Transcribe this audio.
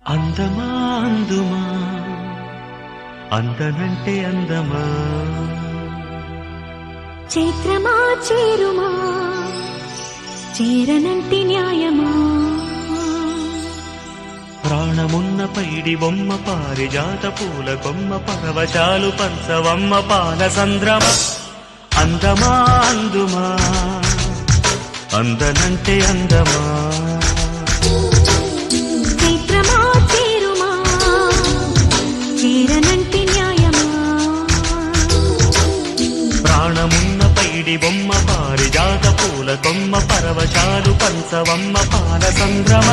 అందమా అందుమా అందనంటే అందమా చైత్రమా చేరుమా చేరనంటి న్యాయమా ప్రాణమున్న పైడి బొమ్మ పారిజాత పూల కొమ్మ పరవశాలు పంచవమ్మ పాల సంద్రమ అందమా అందుమా అందనంటే అందమా చైత్రమా చేరుమా చేరనంటి న్యాయమా ప్రాణమున్న పైడి బొమ్మ పారిజాత పూల కొమ్మ పరవశాలు పంచవమ్మ పాల సంద్రమ